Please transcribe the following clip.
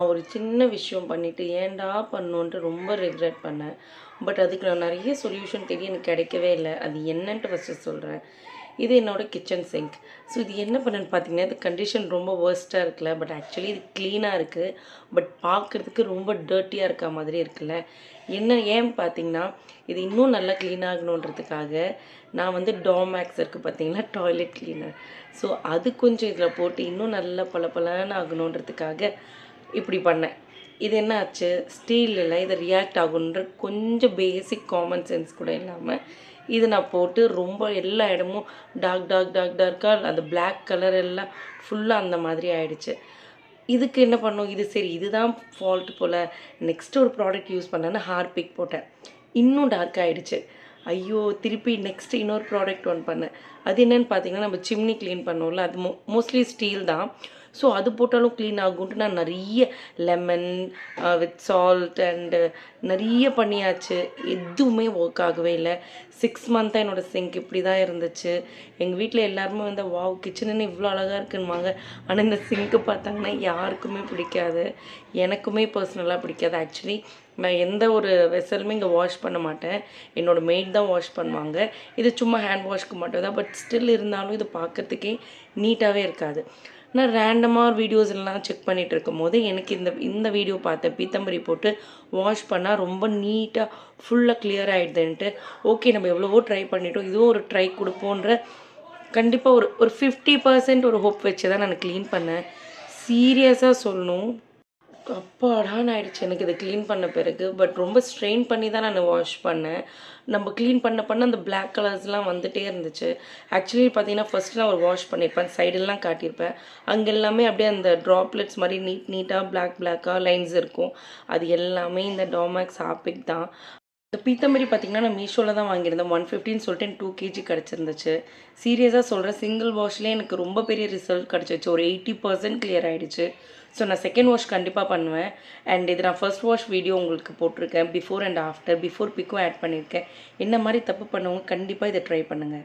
ஒரு சின்ன விஷயம் பண்ணிட்டு ஏன்டா பண்ணோன்ட்டு ரொம்ப ரிக்ரெட் பண்ணேன். பட் அதுக்கு நான் நெறைய சொல்யூஷன் தேடி எனக்கு கிடைக்கவே இல்ல. அது என்னன்ட்டு ஃபர்ஸ்ட்டு சொல்றேன். இது என்னோட கிச்சன் சிங்க். ஸோ இது என்ன பண்ணேன்னு பார்த்தீங்கன்னா, இது கண்டிஷன் ரொம்ப வொர்ஸ்ட்டா இருக்குல்ல. பட் ஆக்சுவலி இது க்ளீனா இருக்கு. பட் பார்க்கறதுக்கு ரொம்ப டர்ட்டியா இருக்க மாதிரி இருக்குல்ல. ஏன் பார்த்தீங்கன்னா, இது இன்னும் நல்லா க்ளீன் ஆகணுன்றதுக்காக, நான் வந்து டாமெக்ஸ் இருக்கு பார்த்தீங்களா, டாய்லெட் கிளீனர். ஸோ அது கொஞ்சம் இதில போட்டு இன்னும் நல்லா பளபளன்னு ஆகணுன்றதுக்காக இப்படி பண்ணேன். இது என்ன ஆச்சு, ஸ்டீல் இல்ல, இது ரியாக்ட் ஆகுன்ற கொஞ்சம் பேசிக் காமன் சென்ஸ் கூட இல்லாம, இது நான் போட்டு ரொம்ப எல்லா இடமும் டார்க்கா அந்த பிளாக் கலர் எல்லாம் ஃபுல்லா அந்த மாதிரி ஆயிடுச்சு. இதுக்கு என்ன பண்ணணும், இது சரி இதுதான் ஃபால்ட் போல. நெக்ஸ்ட் ஒரு ப்ராடக்ட் யூஸ் பண்ணேன்னா ஹார்பிக் போட்டேன். இன்னும் டார்க் ஆயிடுச்சு. ஐயோ! திருப்பி நெக்ஸ்ட் இன்னொரு ப்ராடக்ட் ஒண்ணு பண்ணேன். அது என்னன்னு பார்த்தீங்கன்னா, நம்ம சிம்னி கிளீன் பண்ணுவோம்ல, அது மோஸ்ட்லி ஸ்டீல் தான். ஸோ அது போட்டாலும் க்ளீன் ஆகுன்ட்டு நான் நெறைய லெமன் வித் சால்ட் அண்டு நெறைய பண்ணியாச்சு. எதுவுமே ஒர்க் ஆகவே இல்ல. 6 மந்த்தா என்னோட சிங்க் இப்படி தான் இருந்துச்சு. எங்க வீட்ல எல்லாருமே வந்து, "வாவ்! கிச்சன் என்ன இவ்ளோ அழகா இருக்குன்னுவாங்க." ஆனா இந்த சிங்க் பார்த்தாங்கன்னா யாருக்குமே பிடிக்காது. எனக்குமே பர்சனலா பிடிக்காது. ஆக்சுவலி நான் எந்த ஒரு வெசலுமே இங்கே வாஷ் பண்ண மாட்டேன். என்னோட மெய்ட் தான் வாஷ் பண்ணுவாங்க. இது சும்மா ஹேண்ட் வாஷ்க்கு மட்டும் தான். பட் ஸ்டில் இருந்தாலும் இது பார்க்கறதுக்கே நீட்டாவே இருக்காது. நான் ரேண்டமா வீடியோஸ்லாம் செக் பண்ணிட்டு இருக்கும்போது, எனக்கு இந்த இந்த வீடியோ பார்த்தேன். பீத்தம்பரி போட்டு வாஷ் பண்ணா ரொம்ப நீட்டா ஃபுல்லா கிளியர் ஆயிடுதுன்ட்டு, ஓகே நம்ம எவ்வளவோ ட்ரை பண்ணிட்டோம். இதுவும் ஒரு ட்ரை குடுப்போன்ற கண்டிப்பா ஒரு ஒரு 50% ஒரு ஹோப் வச்சு தான் நான் கிளீன் பண்ணேன். சீரியஸா சொல்லணும், அப்பாடான்னு ஆயிடுச்சு எனக்கு இத கிளீன் பண்ண பிறகு. பட் ரொம்ப ஸ்ட்ரெயின் பண்ணி தான் நான் வாஷ் பண்ணேன். நம்ம கிளீன் பண்ண அந்த பிளாக் கலர்ஸ்லாம் வந்துட்டே இருந்துச்சு. ஆக்சுவலி பார்த்தீங்கன்னா, ஃபர்ஸ்ட் நான் ஒரு வாஷ் பண்ணியிருப்பேன். சைடெல்லாம் காட்டியிருப்பேன். அங்க எல்லாமே அப்படியே அந்த ட்ராப்லெட்ஸ் மாரி நீட்டா பிளாக்கா லைன்ஸ் இருக்கும். அது எல்லாமே இந்த டாமெக்ஸ் ஹார்பிக் தான். இந்த பீத்தம்பரி பார்த்தீங்கன்னா, நான் மீஷோல தான் வாங்கியிருந்தேன். 150ன்னு சொல்லிட்டு எனக்கு 2 கேஜி கிடச்சிருந்துச்சு. சீரியஸா சொல்றேன், சிங்கிள் வாஷ்லயே எனக்கு ரொம்ப பெரிய ரிசல்ட் கிடச்சிருச்சு. ஒரு 80% கிளியர் ஆயிடுச்சு. ஸோ நான் செகண்ட் வாஷ் கண்டிப்பா பண்ணுவேன். அண்ட் இது நான் ஃபர்ஸ்ட் வாஷ் வீடியோ உங்களுக்கு போட்டிருக்கேன். Before and after. பிஃபோர் பிக்கும் ஆட் பண்ணியிருக்கேன். என்ன மாரி தப்பு பண்ணவங்க கண்டிப்பா இத ட்ரை பண்ணுங்க.